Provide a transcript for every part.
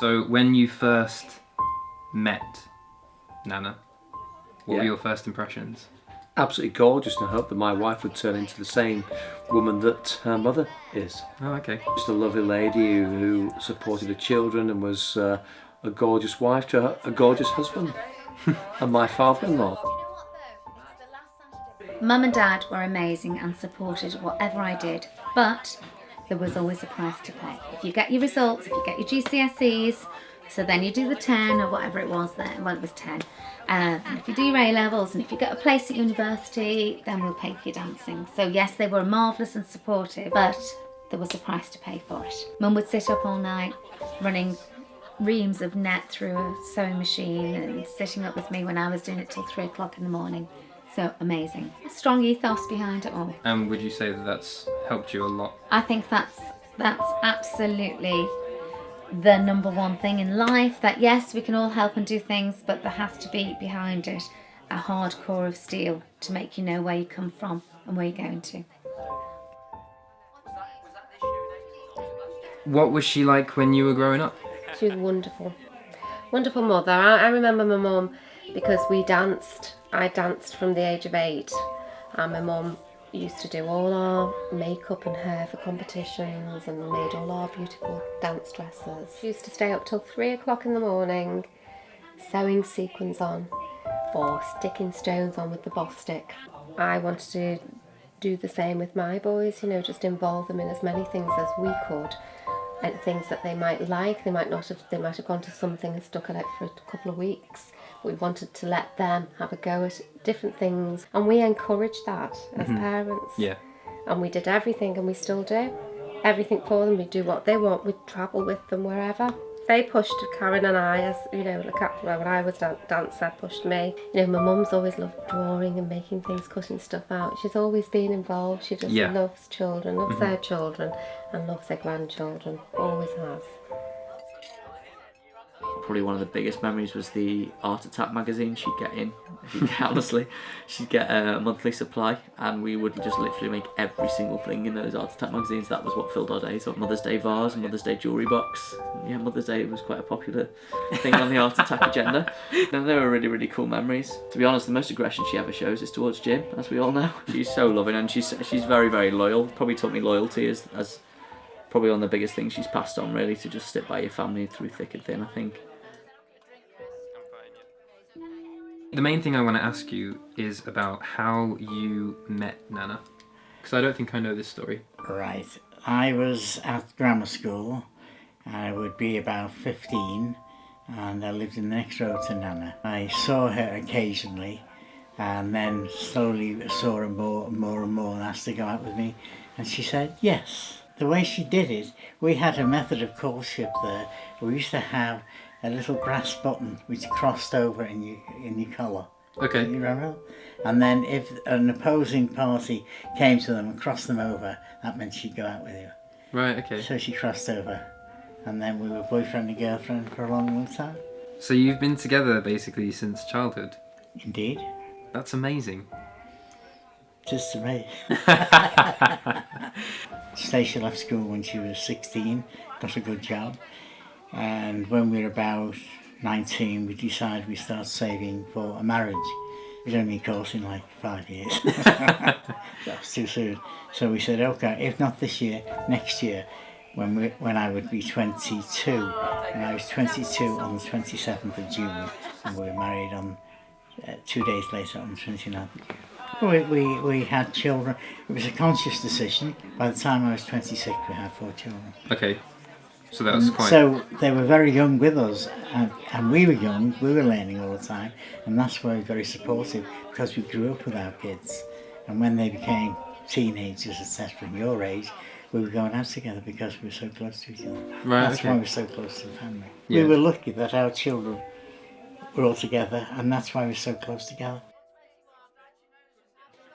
So when you first met Nana, what were your first impressions? Absolutely gorgeous, and I hope that my wife would turn into the same woman that her mother is. Oh, okay. Just a lovely lady who supported her children and was a gorgeous wife to a gorgeous husband and my father-in-law. Mum and Dad were amazing and supported whatever I did, but there was always a price to pay. If you get your results, if you get your GCSEs, so then you do the 10 or whatever it was then, well it was 10. And if you do your A-levels and if you get a place at university, then we'll pay for your dancing. So yes, they were marvellous and supportive, but there was a price to pay for it. Mum would sit up all night running reams of net through a sewing machine and sitting up with me when I was doing it till 3 o'clock in the morning. So amazing. A strong ethos behind it all. And would you say that that's helped you a lot? I think that's absolutely the number one thing in life, that yes, we can all help and do things, but there has to be behind it a hard core of steel to make you know where you come from and where you're going to. What was she like when you were growing up? She was wonderful. Wonderful mother. I remember my mum, because we danced. I danced from the age of 8, and my mum used to do all our makeup and hair for competitions and made all our beautiful dance dresses. She used to stay up till 3 o'clock in the morning sewing sequins on or sticking stones on with the boss stick. I wanted to do the same with my boys, you know, just involve them in as many things as we could, and things that they might like. They might have gone to something and stuck at it for a couple of weeks. We wanted to let them have a go at different things, and we encouraged that as parents. Yeah. And we did everything, and we still do everything for them. We do what they want. We travel with them wherever. They pushed Karen and I, as you know, when I was dancer, pushed me. You know, my mum's always loved drawing and making things, cutting stuff out. She's always been involved. She just loves children, loves their children, and loves their grandchildren. Always has. Probably one of the biggest memories was the Art Attack magazine she'd get in, honestly. She'd get a monthly supply, and we would just literally make every single thing in those Art Attack magazines. That was what filled our days. So Mother's Day vase, Mother's Day jewellery box. Yeah, Mother's Day was quite a popular thing on the Art Attack agenda. And they were really, really cool memories. To be honest, the most aggression she ever shows is towards Jim, as we all know. She's so loving, and she's very, very loyal. Probably taught me loyalty as probably one of the biggest things she's passed on, really, to just stick by your family through thick and thin, I think. The main thing I want to ask you is about how you met Nana, because I don't think I know this story. Right. I was at grammar school. I would be about 15, and I lived in the next road to Nana. I saw her occasionally, and then slowly saw her more and more and asked to go out with me, and she said yes. The way she did it, we had a method of courtship there. We used to have a little brass button which crossed over in your collar. Okay. You remember? And then if an opposing party came to them and crossed them over, that meant she'd go out with you. Right, okay. So she crossed over, and then we were boyfriend and girlfriend for a long, long time. So you've been together basically since childhood? Indeed. That's amazing. Just to me. Stacia left school when she was 16, got a good job. And when we were about 19, we decided we'd start saving for a marriage. We'd only been courting like 5 years. That was too soon. So we said, okay, if not this year, next year, when I would be 22. And I was 22 on the 27th of June, and we were married on 2 days later on the 29th. We had children. It was a conscious decision. By the time I was 26, we had 4 children. Okay. So that was quite... So they were very young with us, and we were young, we were learning all the time, and that's why we were very supportive, because we grew up with our kids. And when they became teenagers, etc., your age, we were going out together because we were so close to each other. Right, that's okay. why we're so close to the family. Yeah. We were lucky that our children were all together, and that's why we're so close together.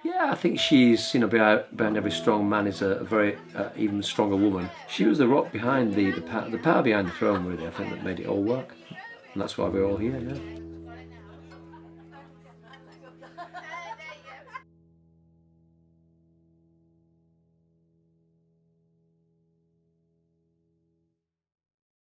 Yeah, I think she's, behind every strong man is a very even stronger woman. She was the rock behind the power behind the throne, really, I think, that made it all work. And that's why we're all here, yeah.